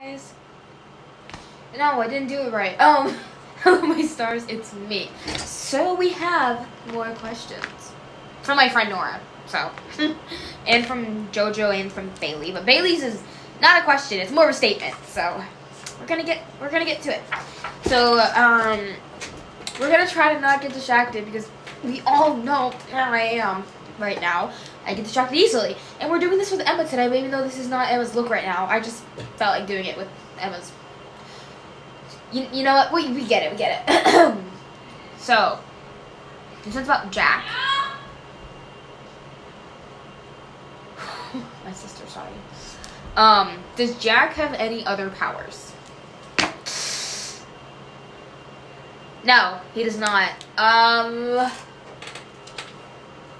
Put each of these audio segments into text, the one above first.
Guys. No, I didn't do it right. Hello my stars, it's me. So we have more questions from my friend Nora. So, and from JoJo and from Bailey. But Bailey's is not a question; it's more of a statement. So, we're gonna get to it. So, we're gonna try to not get distracted because we all know how I am right now. I get distracted easily. And we're doing this with Emma today, even though this is not Emma's look right now. I just felt like doing it with Emma's. You know what? We get it. We get it. So, this one's about Jack. My sister, sorry. Does Jack have any other powers? No, he does not.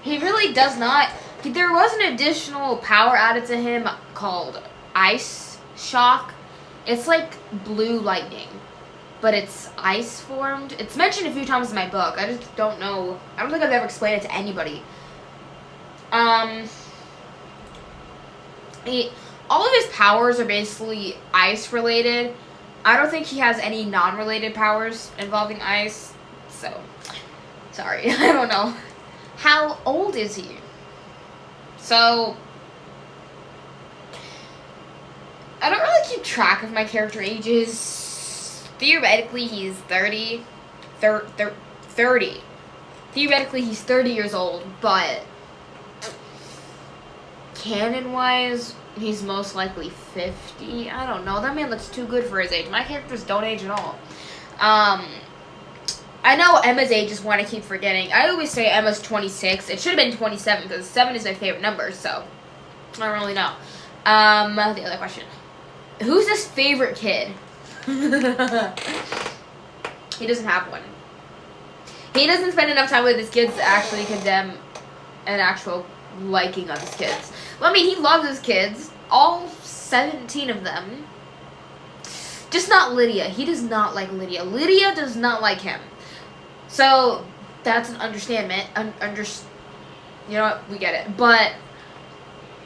He really does not. There was an additional power added to him called Ice Shock. It's like blue lightning, but it's ice formed. It's mentioned a few times in my book. I just don't know. I don't think I've ever explained it to anybody. All of his powers are basically ice related. I don't think he has any non-related powers involving ice. So, sorry. I don't know. How old is he? So, I don't really keep track of my character ages. Theoretically, he's 30. 30. Theoretically, he's 30 years old, but canon-wise, he's most likely 50. I don't know. That man looks too good for his age. My characters don't age at all. I know Emma's age is one I keep forgetting. I always say Emma's 26. It should have been 27 because 7 is my favorite number, so I don't really know. The other question. Who's his favorite kid? He doesn't have one. He doesn't spend enough time with his kids to actually condemn an actual liking of his kids. Well, I mean, he loves his kids. All 17 of them. Just not Lydia. He does not like Lydia. Lydia does not like him. So, that's an understandment. You know what? We get it. But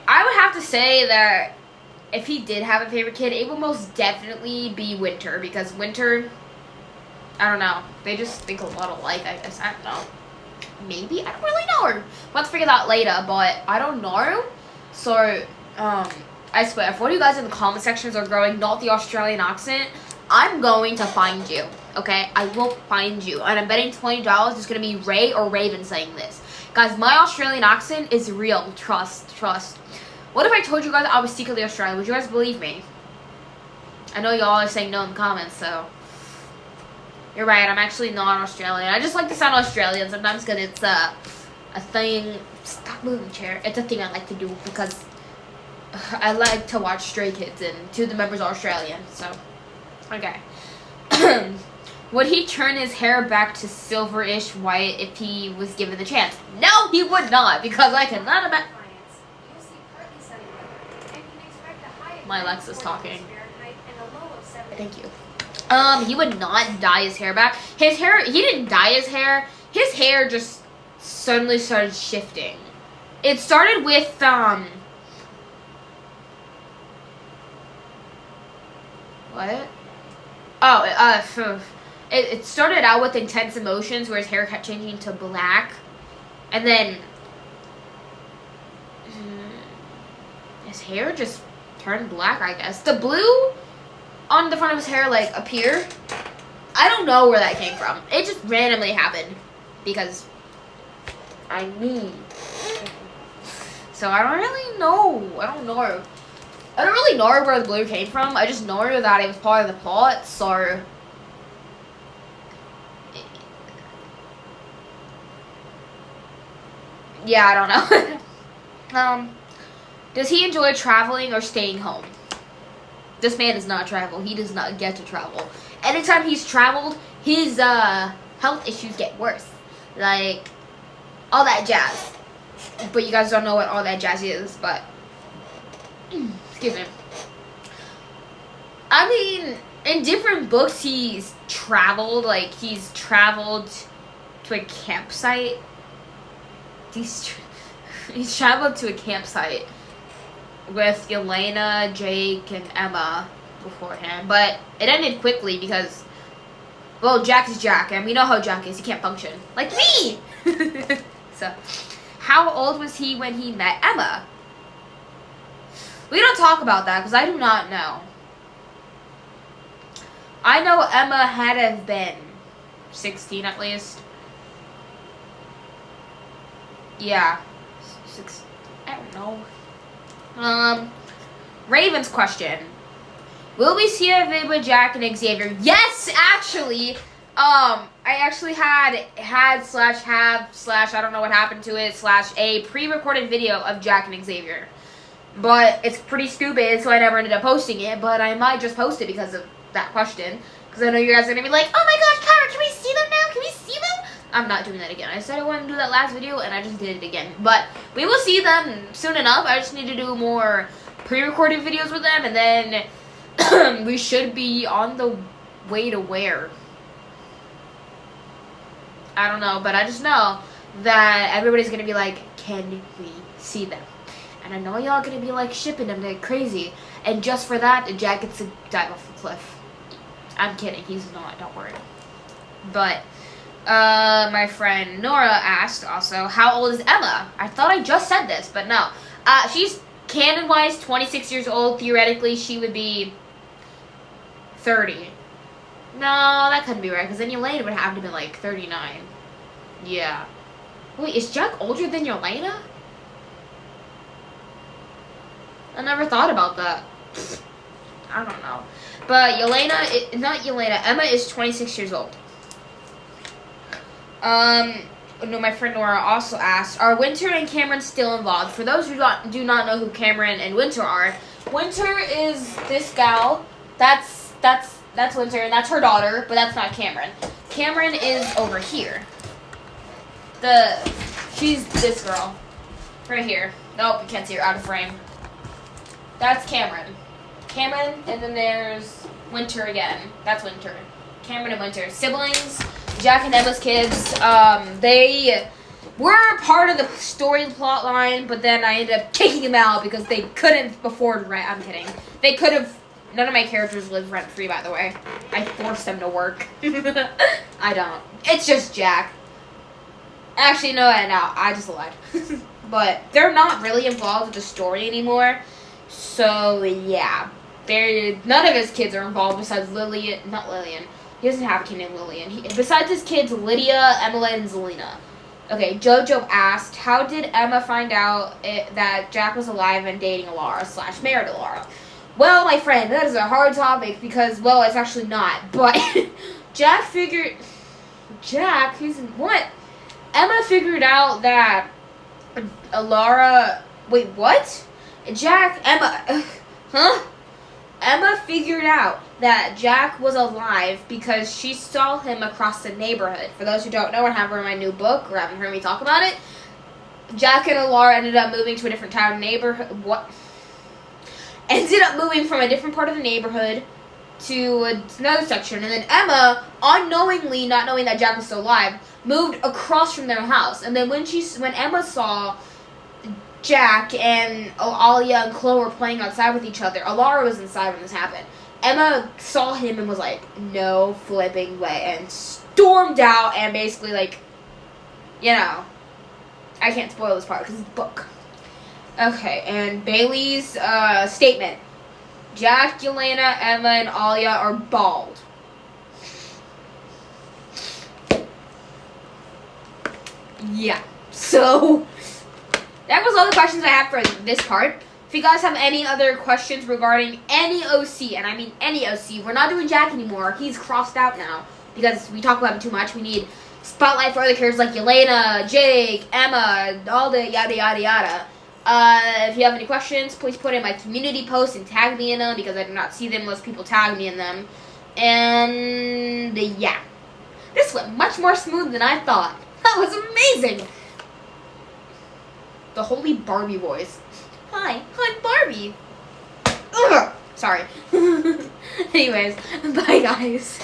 I would have to say that if he did have a favorite kid, it would most definitely be Winter. Because Winter, I don't know. They just think a lot alike, I guess. I don't know. Maybe? I don't really know. We'll have to figure that out later. But I don't know. So, I swear, if one of you guys in the comment sections are growing not the Australian accent, I'm going to find you, okay? I will find you. And I'm betting $20 it's going to be Ray or Raven saying this. Guys, my Australian accent is real. Trust. What if I told you guys I was secretly Australian? Would you guys believe me? I know y'all are saying no in the comments, so. You're right, I'm actually not Australian. I just like to sound Australian sometimes because it's a thing. Stop moving, chair. It's a thing I like to do because I like to watch Stray Kids and two of the members are Australian, so. Okay. Would he turn his hair back to silverish white if he was given the chance? No, he would not, because I cannot imagine. My Alexa's talking. Thank you. He would not dye his hair back. He didn't dye his hair. His hair just suddenly started shifting. It started with, what? Oh, it started out with intense emotions where his hair kept changing to black. And then his hair just turned black, I guess. The blue on the front of his hair, like, appeared. I don't know where that came from. It just randomly happened. Because I mean. So I don't really know. I don't really know where the blue came from. I just know that it was part of the plot, so. Yeah, I don't know. Does he enjoy traveling or staying home? This man does not travel. He does not get to travel. Anytime he's traveled, his health issues get worse. Like, all that jazz. But you guys don't know what all that jazz is, but. Excuse me. I mean, in different books, he's traveled. Like, he's traveled to a campsite. He's traveled to a campsite with Elena, Jake, and Emma. beforehand, but it ended quickly because, well, Jack is Jack, and we know how Jack is. He can't function. Like me! So, how old was he when he met Emma? We don't talk about that because I do not know. I know Emma had to have been 16 at least. Yeah. I don't know. Raven's question. Will we see a vid with Jack and Xavier? Yes, actually. I actually had slash have slash I don't know what happened to it slash a pre-recorded video of Jack and Xavier. But it's pretty stupid, so I never ended up posting it. But I might just post it because of that question. Because I know you guys are going to be like, oh my gosh, Kyra, can we see them now? Can we see them? I'm not doing that again. I said I wanted to do that last video, and I just did it again. But we will see them soon enough. I just need to do more pre-recorded videos with them, and then we should be on the way to where? I don't know, but I just know that everybody's going to be like, can we see them? And I know y'all going to be like shipping them like crazy. And just for that, Jack gets to dive off the cliff. I'm kidding. He's not. Don't worry. But my friend Nora asked also, how old is Emma? I thought I just said this, but no. She's canon-wise 26 years old. Theoretically, she would be 30. No, that couldn't be right, because then Yelena would have to be like 39. Yeah. Wait, is Jack older than Yelena? I never thought about that. I don't know. But Emma is 26 years old. No, my friend Nora also asked, are Winter and Cameron still involved? For those who do not know who Cameron and Winter are, Winter is this gal. That's Winter, and that's her daughter, but that's not Cameron. Cameron is over here. She's this girl. Right here. Nope, you can't see her, out of frame. That's Cameron. Cameron, and then there's Winter again. That's Winter. Cameron and Winter. Siblings. Jack and Emma's kids. They were part of the story plot line, but then I ended up kicking them out because they couldn't afford rent. I'm kidding. They could have. None of my characters live rent-free, by the way. I forced them to work. I don't. It's just Jack. Actually, no, I just lied. But they're not really involved with the story anymore. So, yeah. None of his kids are involved besides Lillian. Not Lillian. He doesn't have a kid named Lillian. Besides his kids, Lydia, Emily, and Zelina. Okay, Jojo asked, how did Emma find out that Jack was alive and dating Alara / married Alara? Well, my friend, that is a hard topic because, well, it's actually not. But Jack, what? Emma figured out that Alara, wait, what? Emma figured out that Jack was alive because she saw him across the neighborhood. For those who don't know or haven't read my new book or haven't heard me talk about it, Jack and Alara ended up moving to a different town neighborhood. Ended up moving from a different part of the neighborhood to another section. And then Emma, unknowingly, not knowing that Jack was still alive, moved across from their house. And then when Emma saw Jack and Alia and Chloe were playing outside with each other, Alara was inside when this happened. Emma saw him and was like, no flipping way, and stormed out and basically, like, you know, I can't spoil this part because it's a book. Okay, and Bailey's statement. Jack, Yelena, Emma, and Alia are bald. Yeah, so that was all the questions I have for this part. If you guys have any other questions regarding any OC, and I mean any OC, we're not doing Jack anymore. He's crossed out now because we talk about him too much. We need spotlight for other characters like Yelena, Jake, Emma, all the yada yada yada. If you have any questions, please put in my community posts and tag me in them because I do not see them unless people tag me in them. And yeah, this went much more smooth than I thought. That was amazing. The holy Barbie voice. Hi, I'm Barbie. Ugh. Sorry. Anyways, bye guys.